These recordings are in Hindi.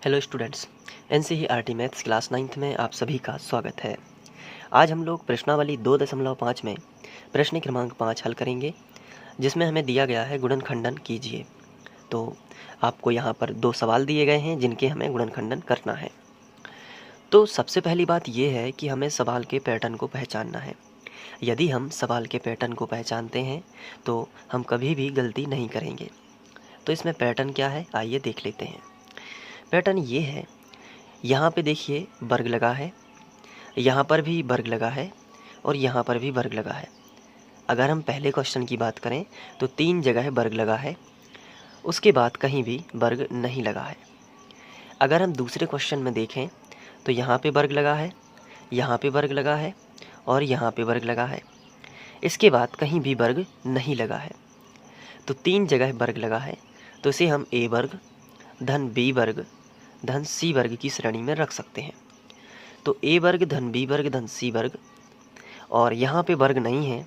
Hello students, NCERT maths class 9th में आप सभी का स्वागत है। आज हम लोग प्रश्नावली 2.5 में प्रश्न क्रमांक 5 हल करेंगे, जिसमें हमें दिया गया है गुणनखंडन कीजिए। तो आपको यहाँ पर 2 सवाल दिए गए हैं जिनके हमें गुणनखंडन करना है। तो सबसे पहली बात ये है कि हमें सवाल के पैटर्न को पहचानना है। यदि हम सवाल के पैटर्न को पहचानते हैं तो हम कभी भी गलती नहीं करेंगे। तो इसमें पैटर्न क्या है, आइए देख लेते हैं। पैटर्न ये है, यहाँ पे देखिए वर्ग लगा है, यहाँ पर भी वर्ग लगा है और यहाँ पर भी वर्ग लगा है। अगर हम पहले क्वेश्चन की बात करें तो 3 जगह वर्ग लगा है, उसके बाद कहीं भी वर्ग नहीं लगा है। अगर हम दूसरे क्वेश्चन में देखें तो यहाँ पे वर्ग लगा है, यहाँ पे वर्ग लगा है और यहाँ पे वर्ग लगा है। इसके बाद कहीं भी वर्ग नहीं लगा है। तो 3 जगह वर्ग लगा है, तो इसे हम a वर्ग धन b वर्ग धन c वर्ग की श्रेणी में रख सकते हैं। तो a वर्ग धन b वर्ग धन c वर्ग, और यहाँ पे वर्ग नहीं है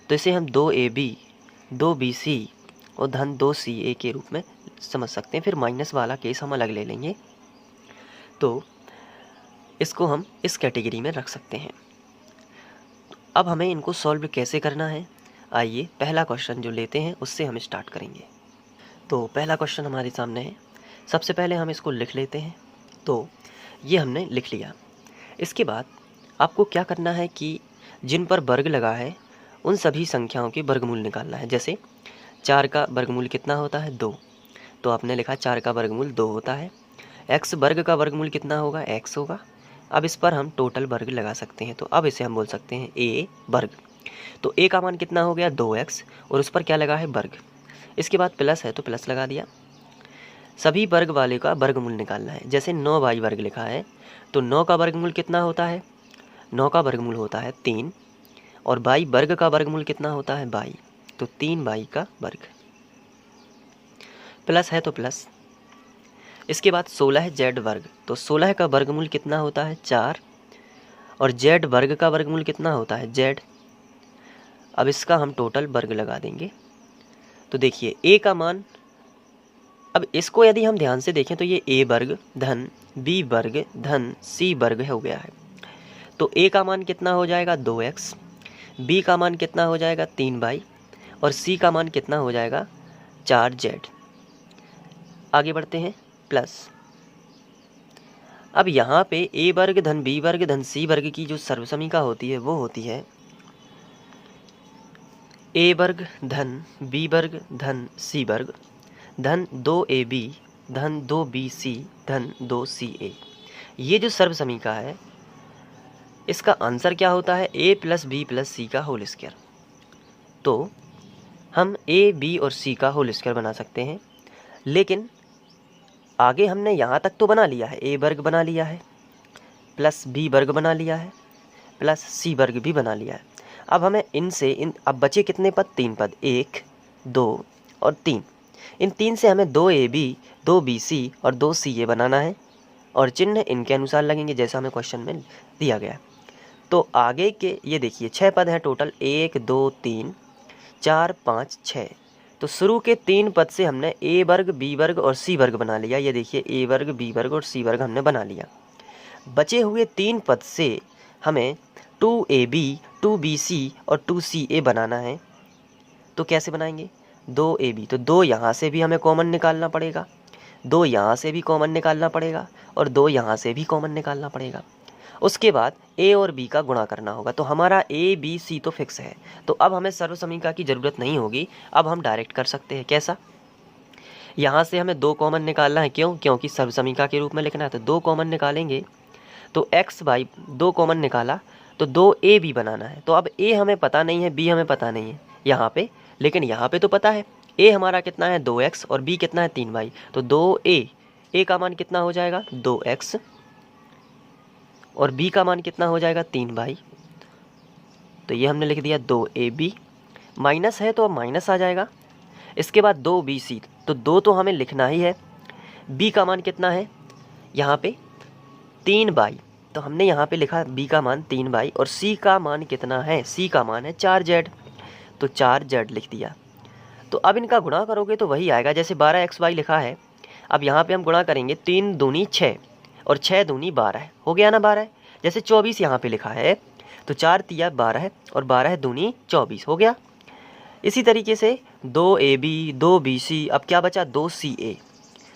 तो इसे हम 2ab 2bc और धन 2ca के रूप में समझ सकते हैं। फिर माइनस वाला केस हम अलग ले लेंगे, तो इसको हम इस कैटेगरी में रख सकते हैं। अब हमें इनको सॉल्व कैसे करना है, आइए पहला क्वेश्चन जो लेते हैं उससे हम स्टार्ट करेंगे। तो पहला क्वेश्चन हमारे सामने है। सबसे पहले हम इसको लिख लेते हैं। तो ये हमने लिख लिया। इसके बाद आपको क्या करना है कि जिन पर वर्ग लगा है उन सभी संख्याओं के वर्गमूल निकालना है। जैसे 4 का वर्गमूल कितना होता है, 2। तो आपने लिखा 4 का वर्गमूल 2 होता है। x वर्ग का वर्गमूल कितना होगा, x होगा। अब इस पर हम टोटल वर्ग लगा सकते हैं, तो अब इसे हम बोल सकते हैं a वर्ग। तो a का मान कितना हो गया, 2x, और उस पर क्या लगा है, वर्ग। इसके बाद प्लस है तो प्लस लगा दिया। सभी वर्ग वाले का वर्गमूल निकालना है। जैसे 9y वर्ग लिखा है तो 9 का वर्गमूल कितना होता है, 9 का वर्गमूल होता है 3, और y वर्ग का वर्गमूल कितना होता है, y। तो 3y का वर्ग। प्लस है तो प्लस। इसके बाद 16z वर्ग, तो 16 का वर्गमूल कितना होता है, 4, और z वर्ग का वर्गमूल कितना होता है, z। अब इसका हम टोटल वर्ग लगा देंगे। तो देखिए a का मान, अब इसको यदि हम ध्यान से देखें तो ये a वर्ग धन b वर्ग धन c वर्ग हो गया है। तो a का मान कितना हो जाएगा, 2x, b का मान कितना हो जाएगा, 3y, और c का मान कितना हो जाएगा, 4z। आगे बढ़ते हैं, प्लस। अब यहाँ पे a वर्ग धन b वर्ग धन c वर्ग की जो सर्वसमीका होती है वो होती है a वर्ग धन b वर्ग धन c वर्ग धन 2ab धन 2bc धन 2ca। ये जो सर्वसमीका है इसका आंसर क्या होता है, a plus b plus c का होल स्क्वायर। तो हम a b और c का होल स्क्वायर बना सकते हैं, लेकिन आगे हमने यहाँ तक तो बना लिया है, a वर्ग बना लिया है, प्लस b वर्ग बना लिया है, प्लस c वर्ग भी बना लिया है। अब हमें अब बचे कितने पद, 3 पद, 1 2 और 3। इन 3 से हमें 2ab 2bc और 2ca बनाना है, और चिन्ह इनके अनुसार लगेंगे जैसा हमें क्वेश्चन में दिया गया है। तो आगे के ये देखिए 6 पद हैं टोटल, 1 2 3 4 5 6। तो शुरू के 3 पद से हमने a वर्ग b वर्ग और c वर्ग बना लिया। ये देखिए a वर्ग b वर्ग और c वर्ग हमने बना लिया। बचे हुए 3 पद से हमें 2ab 2bc और 2ca बनाना है। तो कैसे बनाएंगे, 2ab, तो 2 यहाँ से भी हमें कॉमन निकालना पड़ेगा, 2 यहाँ से भी कॉमन निकालना पड़ेगा, और 2 यहाँ से भी कॉमन निकालना पड़ेगा। उसके बाद a और b का गुणा करना होगा। तो हमारा a b c तो फिक्स है, तो अब हमें सर्वसमीका की ज़रूरत नहीं होगी। अब हम डायरेक्ट कर सकते हैं। कैसा, यहाँ से हमें 2 कॉमन निकालना है, क्योंकि सर्वसमीका के रूप में लिखना है। तो 2 कॉमन निकालेंगे तो x बाई 2 कॉमन निकाला तो 2ab बनाना है। तो अब a हमें पता नहीं है, b हमें पता नहीं है यहाँ पे, लेकिन यहाँ पे तो पता है। a हमारा कितना है, 2x, और b कितना है, 3y। तो 2a का मान कितना हो जाएगा, 2x, और b का मान कितना हो जाएगा, 3y। तो ये हमने लिख दिया 2ab, माइनस है तो अब माइनस आ जाएगा। इसके बाद 2bc, तो 2 तो हमें लिखना ही है। b का मान कितना है यहाँ पे, 3y, तो हमने यहाँ पे लिखा b का मान 3y, और c का मान कितना है, c का मान है 4z, तो 4z लिख दिया। तो अब इनका गुणा करोगे तो वही आएगा। जैसे 12xy लिखा है, अब यहाँ पे हम गुणा करेंगे, 3 दूनी 6 और 6 दूनी 12, हो गया ना 12। जैसे 24 यहाँ पे लिखा है तो 4 तिया 12 और 12 दूनी 24 हो गया। इसी तरीके से 2AB 2BC, अब क्या बचा 2CA,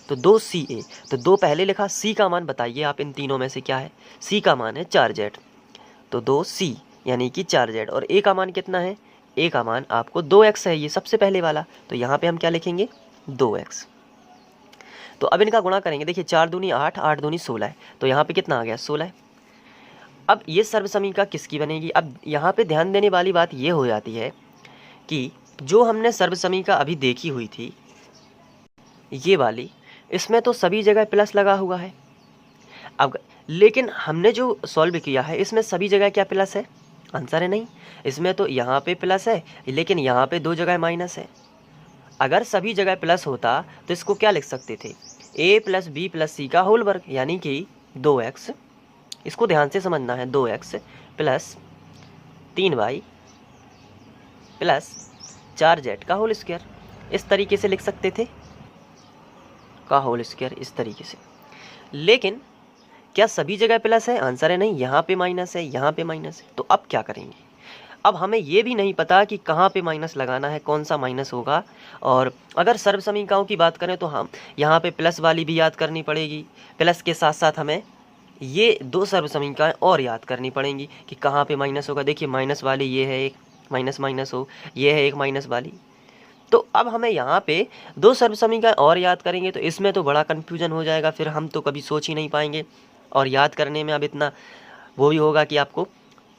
तो 2CA, तो 2 पहले लिखा, C का मान बताइए आप इन तीनों में से क्या है, C का मान है 4Z, तो 2C यानी कि 4Z, और A का मान कितना है, A का मान आपको 2X है, ये सबसे पहले वाला, तो यहाँ पे हम क्या लिखेंगे 2X। तो अब इनका गुणा करेंगे, देखिए 4 दूनी 8, 8 दूनी 16 है, तो यहाँ पे कितना आ गया 16। अब ये सर्वसमीका किसकी बनेगी। अब यहाँ पे ध्यान देने वाली बात ये हो जाती है कि जो हमने सर्वसमीका अभी देखी हुई थी ये वाली, इसमें तो सभी जगह प्लस लगा हुआ है। अब लेकिन हमने जो सॉल्व किया है इसमें सभी जगह क्या प्लस है, आंसर है नहीं। इसमें तो यहाँ पे प्लस है लेकिन यहाँ पे 2 जगह माइनस है। अगर सभी जगह प्लस होता तो इसको क्या लिख सकते थे, a + b + c का होल वर्ग, यानी कि 2x, इसको ध्यान से समझना है, 2x + 3y + 4z का होल स्क्वायर, इस तरीके से लिख सकते थे, का होल स्क्वायर इस तरीके से। लेकिन क्या सभी जगह प्लस है, आंसर है नहीं, यहाँ पे माइनस है, यहाँ पे माइनस है। तो अब क्या करेंगे, अब हमें ये भी नहीं पता कि कहाँ पे माइनस लगाना है, कौन सा माइनस होगा। और अगर सर्वसमीकाओं की बात करें तो हम यहाँ पे प्लस वाली भी याद करनी पड़ेगी, प्लस के साथ साथ हमें ये 2 सर्वसमीकाएँ और याद करनी पड़ेंगी कि कहाँ पे माइनस होगा। देखिए माइनस वाली ये है एक, माइनस माइनस हो, ये है एक माइनस वाली। तो अब हमें यहाँ पे 2 सर्वसमीकाएँ और याद करेंगे तो इसमें तो बड़ा कन्फ्यूजन हो जाएगा, फिर हम तो कभी सोच ही नहीं पाएंगे, और याद करने में अब इतना वो भी होगा कि आपको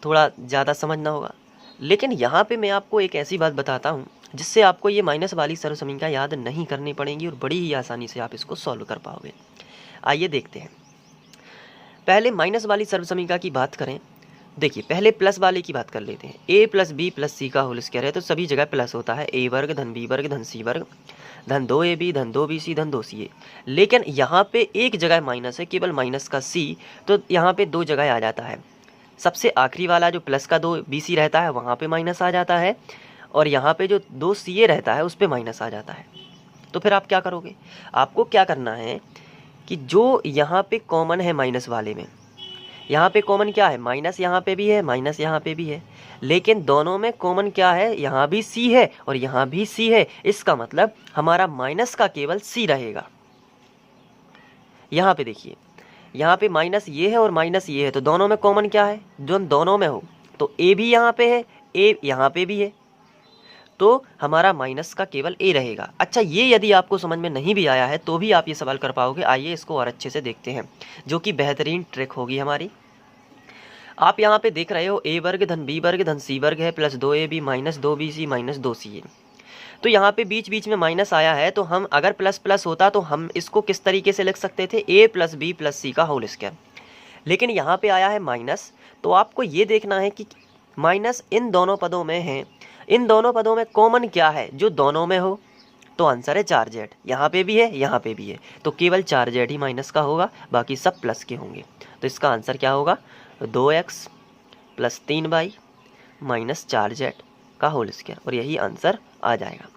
थोड़ा ज़्यादा समझना होगा। लेकिन यहाँ पे मैं आपको एक ऐसी बात बताता हूँ जिससे आपको ये माइनस वाली सर्वसमीका याद नहीं करनी पड़ेंगी और बड़ी ही आसानी से आप इसको सॉल्व कर पाओगे। आइए देखते हैं, पहले माइनस वाली सर्वसमीका की बात करें। देखिए पहले प्लस वाले की बात कर लेते हैं, a + b + c का होल स्क्वायर है, तो सभी जगह प्लस होता है, a वर्ग धन b वर्ग धन c वर्ग धन 2ab धन 2bc धन 2ca। लेकिन यहाँ पे एक जगह माइनस है, केवल माइनस का c, तो यहाँ पे 2 जगह आ जाता है। सबसे आखिरी वाला जो प्लस का 2bc रहता है वहाँ पे माइनस आ जाता है, और यहाँ पे जो 2ca रहता है उस पर माइनस आ जाता है। तो फिर आप क्या करोगे, आपको क्या करना है कि जो यहाँ पे कॉमन है माइनस वाले में, यहाँ पे कॉमन क्या है, माइनस यहाँ पे भी है, माइनस यहाँ पे भी है, लेकिन दोनों में कॉमन क्या है, यहाँ भी c है और यहाँ भी c है। इसका मतलब हमारा माइनस का केवल c रहेगा। यहाँ पे देखिए, यहाँ पे माइनस ये है और माइनस ये है, तो दोनों में कॉमन क्या है, जो दोनों में हो, तो a भी यहाँ पे है, a यहाँ पे भी है, तो हमारा माइनस का केवल a रहेगा। अच्छा, ये यदि आपको समझ में नहीं भी आया है तो भी आप ये सवाल कर पाओगे। आइए इसको और अच्छे से देखते हैं, जो कि बेहतरीन ट्रिक होगी हमारी। आप यहाँ पे देख रहे हो a वर्ग धन b वर्ग धन c वर्ग है + 2ab - 2bc - 2ca। तो यहाँ पे बीच बीच में माइनस आया है, तो हम अगर प्लस प्लस होता तो हम इसको किस तरीके से लिख सकते थे, a + b + c का होल स्क्वायर। लेकिन यहाँ पे आया है माइनस, तो आपको ये देखना है कि माइनस इन दोनों पदों में है, इन दोनों पदों में कॉमन क्या है जो दोनों में हो, तो आंसर है 4z। यहाँ पे भी है, यहाँ पे भी है, तो केवल 4z ही माइनस का होगा, बाकी सब प्लस के होंगे। तो इसका आंसर क्या होगा, 2x + 3y - 4z का होल स्क्वायर, और यही आंसर आ जाएगा।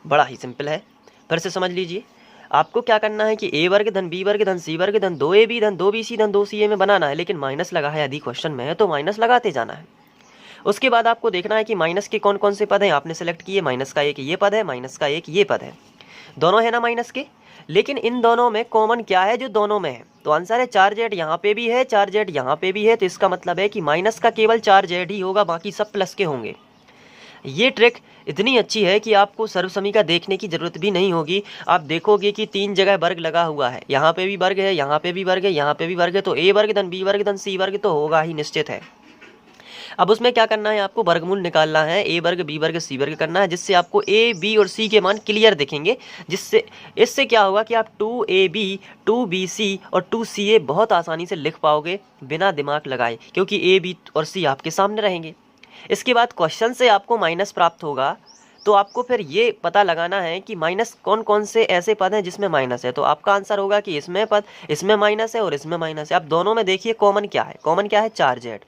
बड़ा ही सिंपल है, फिर से समझ लीजिए। आपको क्या करना है कि a वर्ग धन b वर्ग धन c वर्ग धन 2ab धन 2bc धन 2ca में बनाना है, लेकिन माइनस लगा है यदि क्वेश्चन में है तो माइनस लगाते जाना है। उसके बाद आपको देखना है कि माइनस के कौन कौन से पद हैं, आपने सेलेक्ट किए, माइनस का एक ये पद है, माइनस का एक ये पद है, दोनों है ना माइनस के, लेकिन इन दोनों में कॉमन क्या है जो दोनों में है, तो आंसर है 4z। यहाँ पे भी है, 4z यहाँ पे भी है, तो इसका मतलब है कि माइनस का केवल 4z ही होगा, बाकी सब प्लस के होंगे। ये ट्रिक इतनी अच्छी है कि आपको सर्वसमीका देखने की जरूरत भी नहीं होगी। आप देखोगे कि 3 जगह वर्ग लगा हुआ है, यहाँ पे भी वर्ग है, यहाँ पे भी वर्ग है, यहाँ पे भी वर्ग है, तो a वर्ग धन b वर्ग धन c वर्ग तो होगा ही, निश्चित है। अब उसमें क्या करना है, आपको वर्गमूल निकालना है, a वर्ग b वर्ग c वर्ग करना है, जिससे आपको a b और c के मान क्लियर दिखेंगे, जिससे इससे क्या होगा कि आप 2ab 2bc और 2ca बहुत आसानी से लिख पाओगे बिना दिमाग लगाए, क्योंकि a b और c आपके सामने रहेंगे। इसके बाद क्वेश्चन से आपको माइनस प्राप्त होगा, तो आपको फिर ये पता लगाना है कि माइनस कौन कौन से ऐसे पद हैं जिसमें माइनस है, तो आपका आंसर होगा कि इसमें पद, इसमें माइनस है और इसमें माइनस है। अब दोनों में देखिए कॉमन क्या है, कॉमन क्या है, 4z।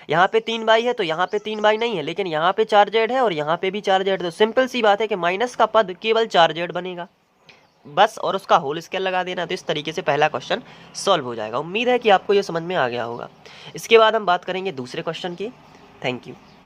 यहाँ पे 3y है तो यहाँ पे 3y नहीं है, लेकिन यहाँ पे 4z है और यहाँ पे भी 4z, तो सिंपल सी बात है कि माइनस का पद केवल 4z बनेगा। बस और उसका होल स्क्वायर लगा देना। तो इस तरीके से पहला क्वेश्चन सॉल्व हो जाएगा। उम्मीद है कि आपको ये समझ में आ गया होगा। इसके बाद हम बात करेंगे दूसरे क्वेश्चन की। Thank you.